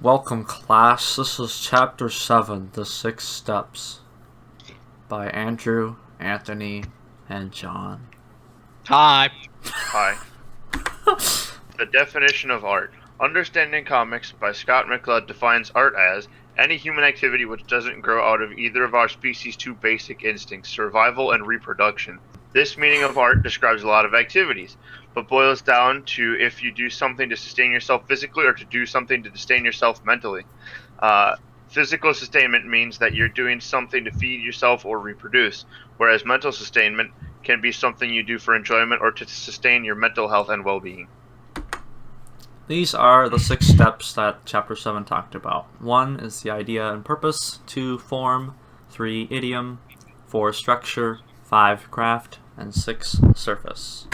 Welcome, class. This is Chapter 7, The Six Steps, by Andrew, Anthony, and John. Hi. Hi. The definition of art. Understanding Comics by Scott McCloud defines art as any human activity which doesn't grow out of either of our species' two basic instincts, survival and reproduction. This meaning of art describes a lot of activities, but boils down to if you do something to sustain yourself physically or to do something to sustain yourself mentally. Physical sustainment means that you're doing something to feed yourself or reproduce, whereas mental sustainment can be something you do for enjoyment or to sustain your mental health and well-being. These are the 6 steps that Chapter 7 talked about. 1 is the idea and purpose, 2 form, 3 idiom, 4 structure, 5 craft, and 6 surface.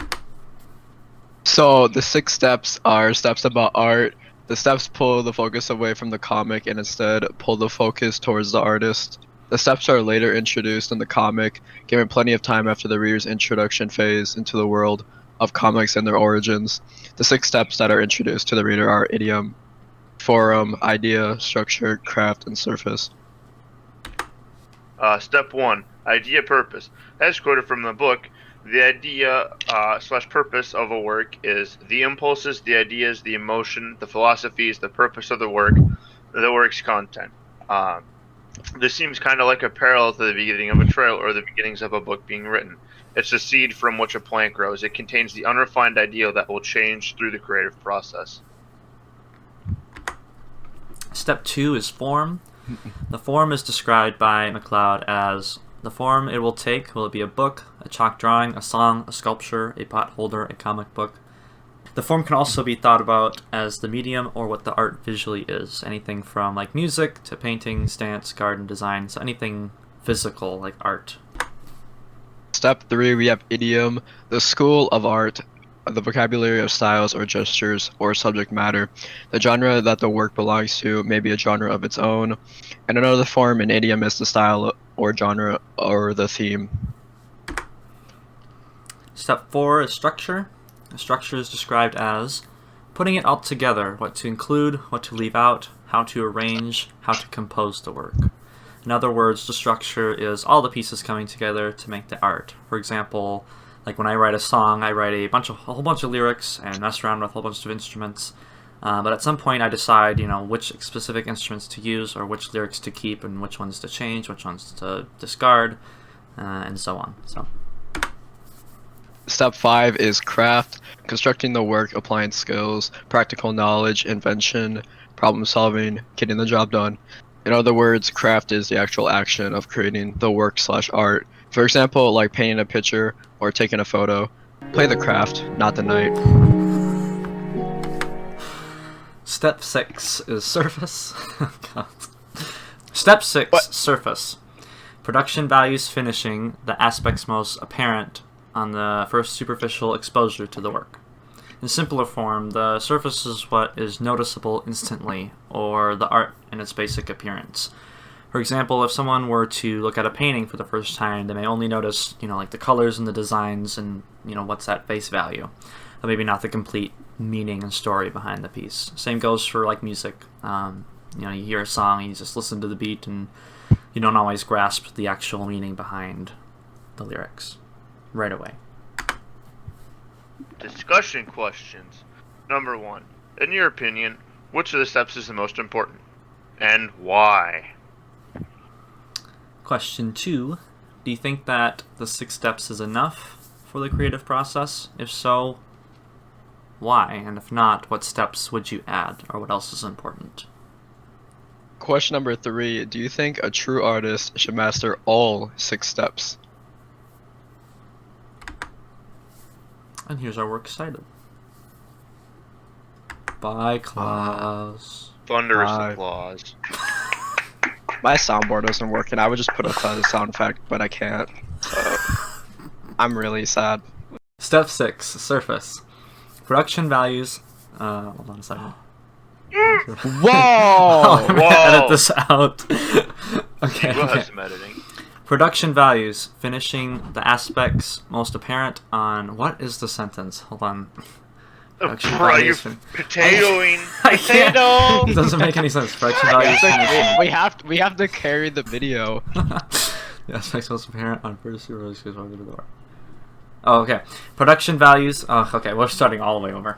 So the 6 steps are steps about art. The steps pull the focus away from the comic and instead pull the focus towards the artist. The steps are later introduced in the comic, given plenty of time after the reader's introduction phase into the world of comics and their origins. The 6 steps that are introduced to the reader are idiom, forum, idea, structure, craft, and surface. Step 1, idea purpose. As quoted from the book, the idea slash purpose of a work is the impulses, the ideas, the emotion, the philosophies, the purpose of the work, the work's content. This seems kind of like a parallel to the beginning of a trail or the beginnings of a book being written. It's the seed from which a plant grows. It contains the unrefined ideal that will change through the creative process. Step 2 is form. The form is described by McCloud as the form it will take. Will it be a book, a chalk drawing, a song, a sculpture, a pot holder, a comic book? The form can also be thought about as the medium or what the art visually is. Anything from like music to paintings, dance, garden design, so anything physical like art. Step 3, we have idiom, the school of art, the vocabulary of styles or gestures or subject matter. The genre that the work belongs to may be a genre of its own. And another form in idiom is the style or genre or the theme. Step 4 is structure. The structure is described as putting it all together, what to include, what to leave out, how to arrange, how to compose the work. In other words, the structure is all the pieces coming together to make the art. For example, like when I write a song, I write a whole bunch of lyrics and mess around with a whole bunch of instruments. But at some point I decide, which specific instruments to use or which lyrics to keep and which ones to change, which ones to discard, and so on. Step 5 is craft, constructing the work, applying skills, practical knowledge, invention, problem solving, getting the job done. In other words, craft is the actual action of creating the work slash art. For example, like painting a picture or taking a photo. Play the craft, not the knight. Step 6 is surface. God. Step 6, What? surface. Production values finishing the aspects most apparent on the first superficial exposure to the work. In simpler form, the surface is what is noticeable instantly, or the art in its basic appearance. For example, if someone were to look at a painting for the first time, they may only notice, like the colors and the designs and, what's at face value, but maybe not the complete meaning and story behind the piece. Same goes for like music. You hear a song, you just listen to the beat, and you don't always grasp the actual meaning behind the lyrics right away. Discussion questions. Number 1. In your opinion, which of the steps is the most important? And why? Question 2. Do you think that the 6 steps is enough for the creative process? If so, why? And if not, what steps would you add, or what else is important? Question number 3, do you think a true artist should master all 6 steps? And here's our works cited. By class. Thunderous Hi. applause. My soundboard isn't working. I would just put a sound effect, but I can't. So I'm really sad. Step 6, surface. Production values. Hold on a second. Whoa! Whoa! Edit this out. Okay. We'll have some editing. Production values, finishing the aspects most apparent on what is the sentence? Hold on. Production Bro, you values potatoing. I can't. Potato. It doesn't make any sense. Production values finishing. We have to carry the video. The aspects most apparent on first super to the door. Oh, okay. Production values. Oh, okay. We're starting all the way over.